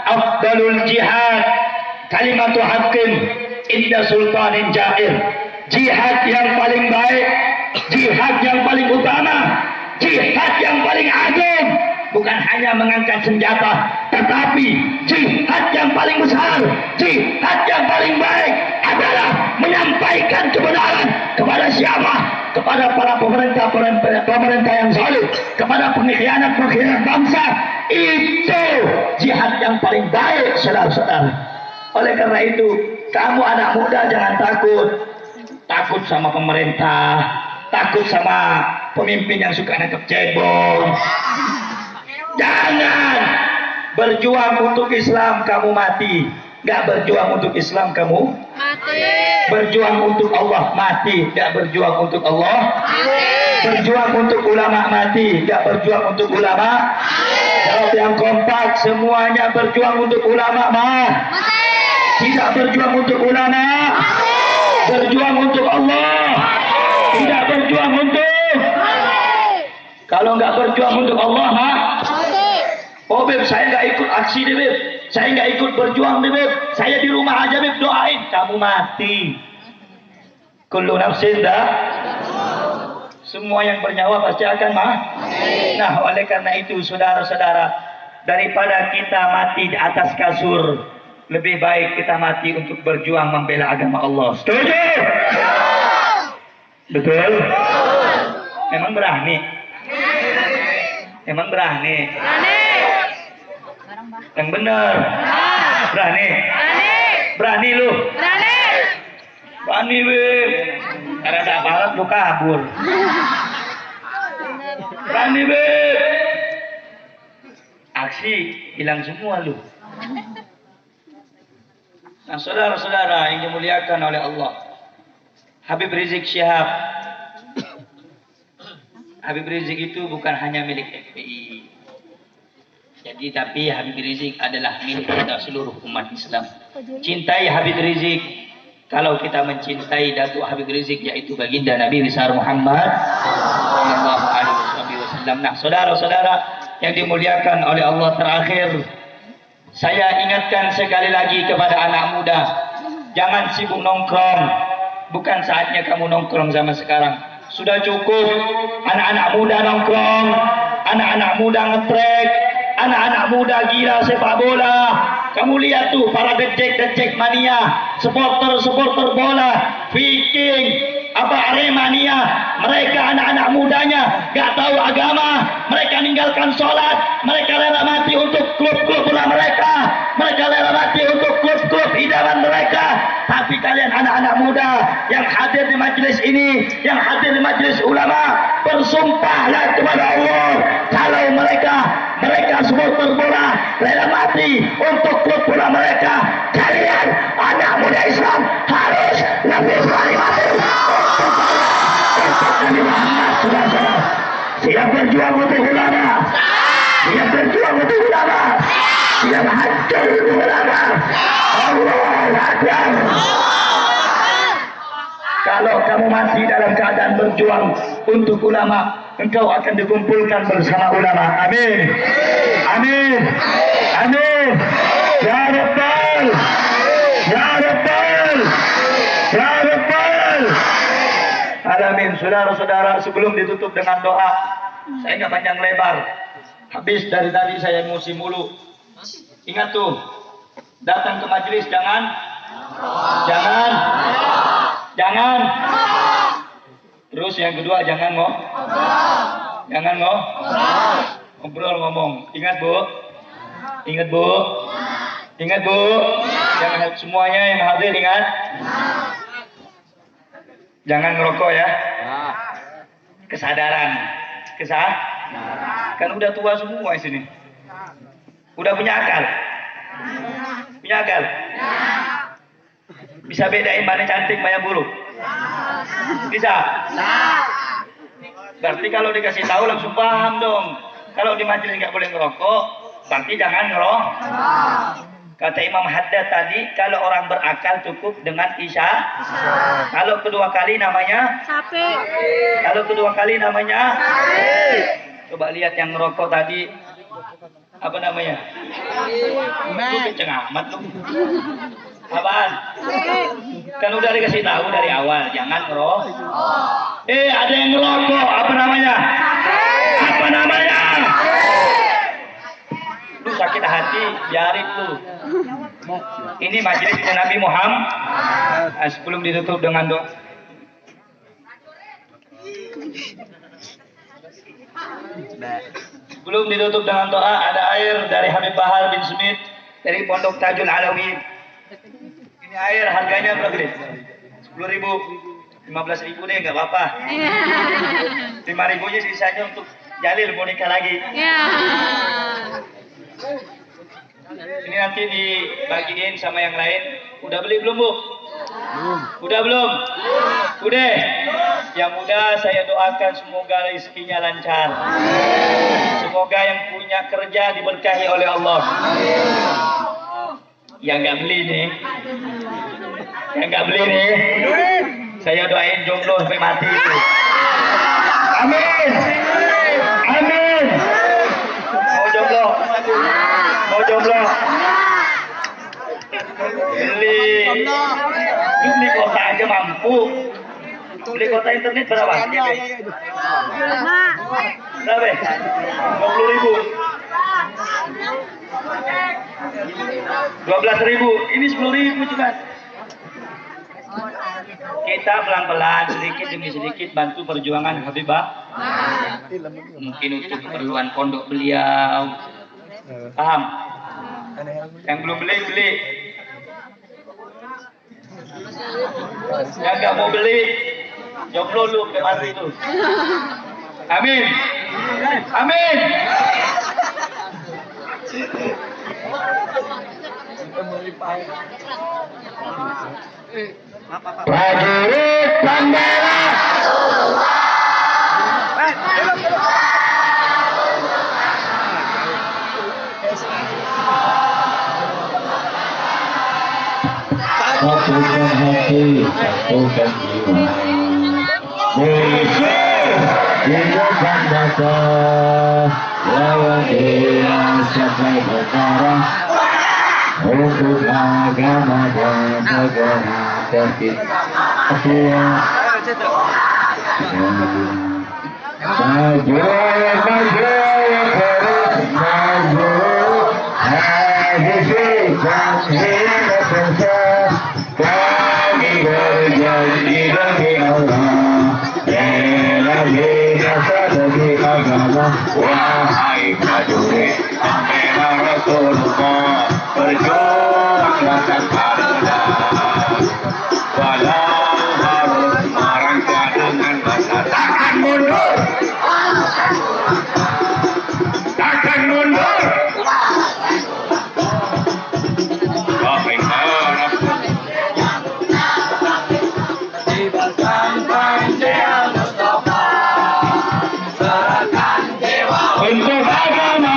"Afdalul jihad kalimatu haqqin inda sultanin jair." Jihad yang paling baik, jihad yang paling utama, jihad yang paling agung, bukan hanya mengangkat senjata, tetapi jihad yang paling besar, jihad yang paling baik adalah menyampaikan kebenaran kepada siapa? Kepada para pemerintah yang zalim, kepada pengkhianat bangsa. Itu jihad yang paling baik, saudara-saudara. Oleh karena itu, kamu anak muda jangan takut. Takut sama pemerintah, takut sama pemimpin yang suka nangkep cebong. Jangan. Berjuang untuk Islam kamu mati. Gak berjuang untuk Islam kamu mati. Berjuang untuk Allah mati. Gak berjuang untuk Allah mati. Berjuang untuk ulama mati. Gak berjuang untuk ulama mati. Jawab yang kompak. Semuanya berjuang untuk ulama mati. Tidak berjuang untuk ulama mati. Berjuang untuk Allah, tidak berjuang untuk. Kalau nggak berjuang untuk Allah, oh Beb, saya nggak ikut aksi deh Beb, saya nggak ikut berjuang deh Beb, saya di rumah aja Beb, doain, kamu mati. Kullu nafsin semua yang bernyawa pasti akan mati. Nah, oleh karena itu saudara-saudara, daripada kita mati di atas kasur, lebih baik kita mati untuk berjuang membela agama Allah. Setuju? Betul? Memang berani? Memang berani? Yang benar? Berani? Berani lu? Berani Beb. Karena ada aparat lu kabur. Berani Beb. Aksi hilang semua lu. Nah, saudara-saudara yang dimuliakan oleh Allah, Habib Rizik Syihab, Habib Rizik itu bukan hanya milik FPI. Jadi, tapi Habib Rizik adalah milik kita seluruh umat Islam. Cintai Habib Rizik. Kalau kita mencintai Datuk Habib Rizik, yaitu baginda Nabi besar Muhammad sallallahu alaihi wasallam. Nah, saudara-saudara yang dimuliakan oleh Allah, terakhir saya ingatkan sekali lagi kepada anak muda, jangan sibuk nongkrong. Bukan saatnya kamu nongkrong zaman sekarang. Sudah cukup anak-anak muda nongkrong, anak-anak muda ngetrek, anak-anak muda gila sepak bola. Kamu lihat tuh para dejek mania, supporter bola, Viking, Aremania, mereka anak-anak mudanya gak tahu agama, mereka ninggalkan sholat, mereka rela mati untuk klub-klub bola mereka rela mati untuk klub-klub idaman mereka. Tapi kalian anak-anak muda yang hadir di majelis ini, yang hadir di majelis ulama, bersumpahlah kepada Allah, kalau mereka supporter bola rela mati untuk klub bola mereka, kalian anak muda Islam harus lebih berani mati. Siap berjuang untuk ulama, siap berjuang untuk ulama, siap hancur untuk ulama. Allah Akbar. Kalau kamu masih dalam keadaan berjuang untuk ulama, engkau akan dikumpulkan bersama ulama. Amin. Amin. Amin. Ya Rabbal. Ya Rabbal. Ya Rabbal. Alamin. Saudara-saudara, sebelum ditutup dengan doa, saya nggak panjang lebar. Habis dari tadi saya emosi mulu. Ingat tuh, datang ke majelis jangan. Terus yang kedua jangan ngobrol ngomong. Ingat bu. Jangan semuanya yang hadir ingat. Jangan ngerokok ya. Kesadaran. Kan udah tua semua di sini. Udah punya akal. Punya akal? Bisa bedain mana cantik, mana buruk? Bisa? Berarti kalau dikasih tahu langsung paham dong. Kalau di majelis nggak boleh ngerokok, berarti jangan ngerokok. Kata Imam Haddad tadi, kalau orang berakal cukup dengan isya. Kalau kedua kali namanya sapi. Kalau kedua kali namanya sapi. Coba lihat yang ngerokok tadi, apa namanya? Itu kenceng amat tuh. Apaan? Kan udah dikasih tahu dari awal, jangan ngerokok. Ada yang ngerokok, apa namanya? Apa namanya? Lu sakit hati, biarin lu. Ini majelis Nabi Muhammad. Sebelum ditutup dengan doa. Sebelum ditutup dengan doa, ada air dari Habib Bahar bin Smith dari Pondok Tajul Alawi. Ini air harganya berapa nih? 10.000, 15.000 deh, nggak apa-apa. 5.000-nya sisanya untuk Jalil mau nikah lagi. Ini nanti dibagiin sama yang lain. Udah beli belum, Bu? Belum. Udah belum? Udah. Yang muda saya doakan semoga rezekinya lancar. Semoga yang punya kerja diberkahi oleh Allah. Yang nggak beli nih, saya doain jomblo sampai mati itu. Amin. Amin. Mau jomblo? Beli kota aja mampu. Beli kota internet berapa? Berapa? 20.000. 12.000. Ini 10.000 cuma. Kita pelan-pelan, sedikit demi sedikit bantu perjuangan Habibah. Mungkin untuk keperluan pondok beliau. Paham? Yang belum beli. Yang nggak mau beli, jomblo lu, mati lu. Amin. Amin. Prajurit bendera. Satukan hati, satukan jiwa. Bersih, hidupkan bangsa. Lawan dia sampai berdarah. Untuk agama dan negara tercinta. Maju, habiskan hidup bangsa. Kami berjanji demi Allah, rela binasa demi agama. Wahai prajurit bendera Rasulullah, berjuanglah tanpa lelah. Walau harus merangkak dengan masa, takkan mundur. Takkan mundur. Wahai harap diberikan panjang Mustafa, serahkan jiwa untuk agama.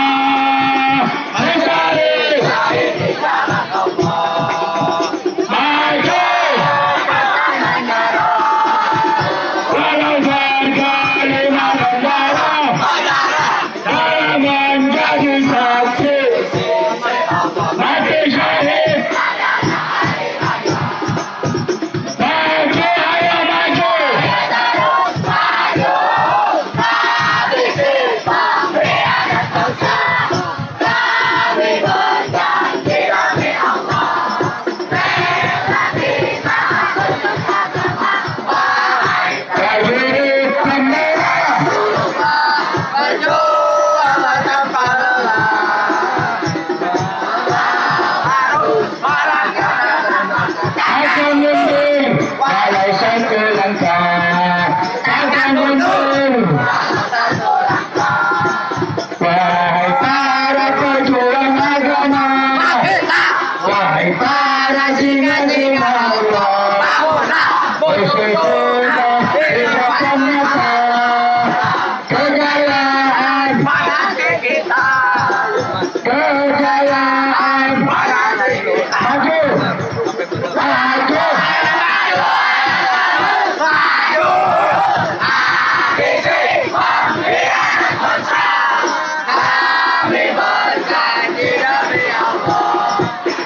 kejayaan, maju, maju.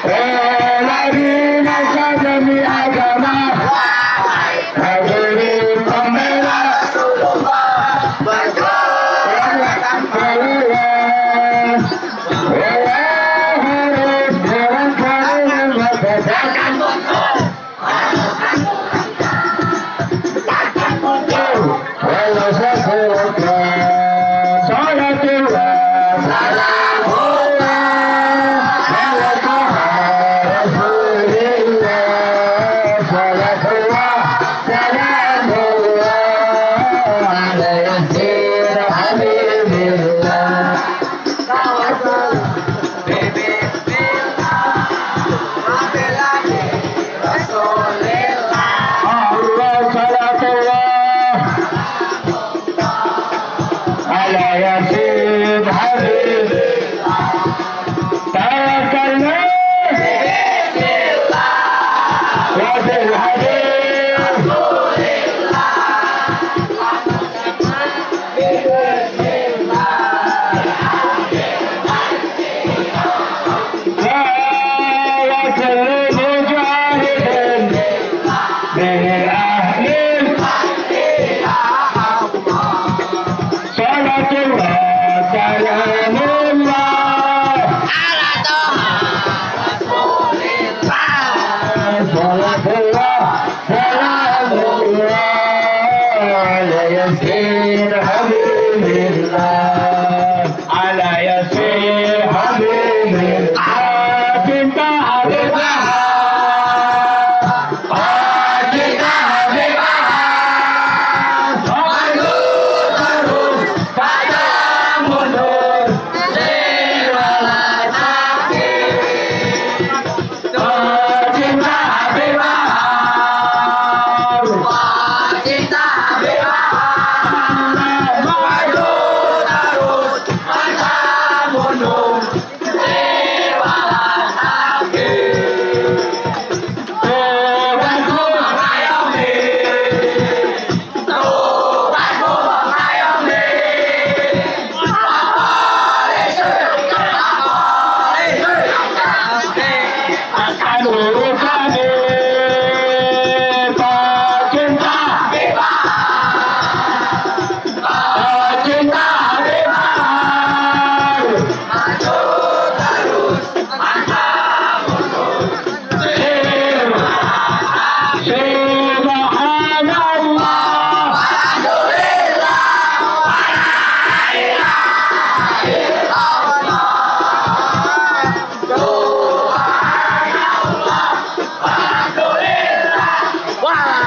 Bela binasa demi agama, prajurit pembela harus dilangkahi dengan walau sesuatu salatullah salamullah ala taha rasulillah salatullah salamullah ala yasir habibillah Allah salatullah ala yasir habibillah tawakkalna wa bil hadid ala yasir habibillah cinta habibah cinta habibah maju terus pada mundur lewat akhir cinta habibah cinta habibah maju terus pada mundur lewat akhir Tuhanku mengayomi Tuhanku mengayomi akan urusani pecinta bebas pecinta bebas maju terus mantap mundur subhanallah alhamdulillah wala ilaha illallah subhanallah alhamdulillah wala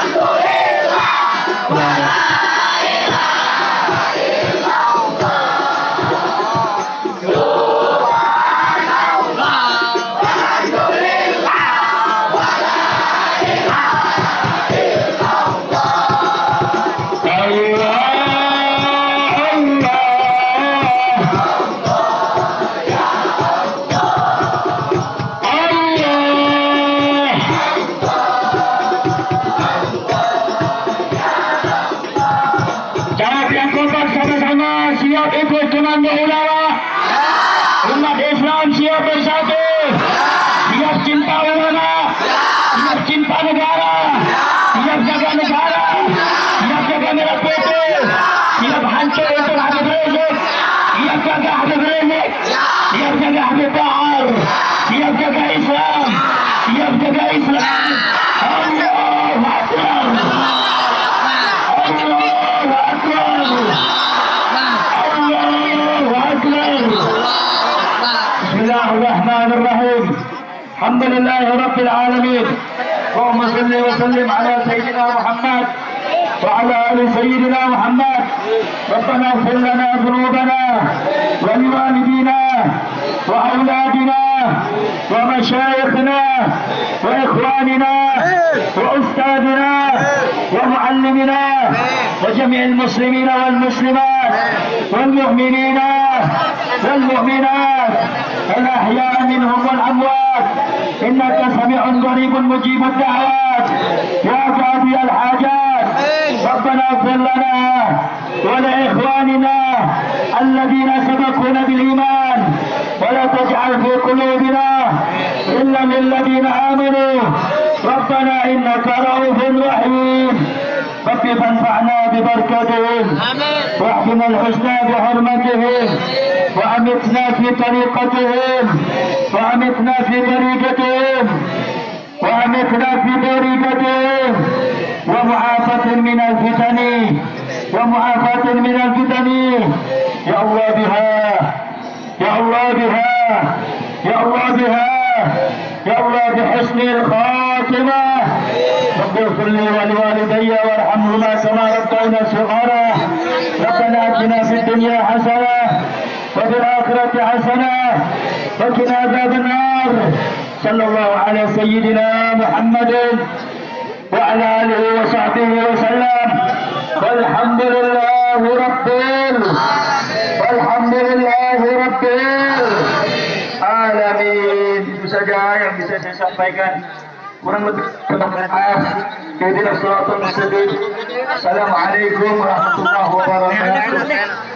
Subhanallah. siap bersatu, siap cinta ulama, siap cinta negara, siap jaga negara, siap jaga merah putih, siap hancur untuk Habib Rizik, siap jaga Habib Rizik, siap jaga Habib Bahar, siap jaga Islam, siap jaga Islam. Allahu Akbar. Allahu Akbar. Allahu Akbar. Bismillahirrahmanirrahim. Alhamdulillahi Rabbil Alamin. Allahumma salli wa sallim ala Sayyidina Muhammad وعلى آل سيدنا محمد. ربنا اغفر لنا ذنوبنا ولوالدينا وأولادنا ومشايخنا وإخواننا وأستاذنا ومعلمنا وجميع المسلمين والمسلمات والمؤمنين والمؤمنات الأحياء منهم والأموات إنك سميع قريب مجيب الدعوات يا قاضي الحاجات. ربنا اغفر لنا ولإخواننا الذين سبقونا بالإيمان ولا تجعل في قلوبنا إلا للذين آمنوا. ربنا إنك رؤوف رحيم. رب فانفعنا ببركتهم واحفظنا الحسنى بحرمتهم وأمتنا في طريقتهم وأمتنا في طريقتهم وأمتنا في طريقتهم ومعافاة من الفتن ومعافاة من الفتن. يا الله بها يا الله بها يا الله بها يا الله بحسن الخاتمة. رب اغفر لي ولوالدي وارحمهما كما ربينا صغارا. ربنا آتنا في الدنيا حسنة وفي الآخرة حسنة وقنا عذاب النار. صلى الله على سيدنا محمد وعلى آله وصحبه وسلم. والحمد لله والحمد لله رب العالمين. Itu saja yang bisa saya sampaikan. Kurang lebih maaf. Ihdinas siratal mustaqim. Assalamualaikum warahmatullahi wabarakatuh.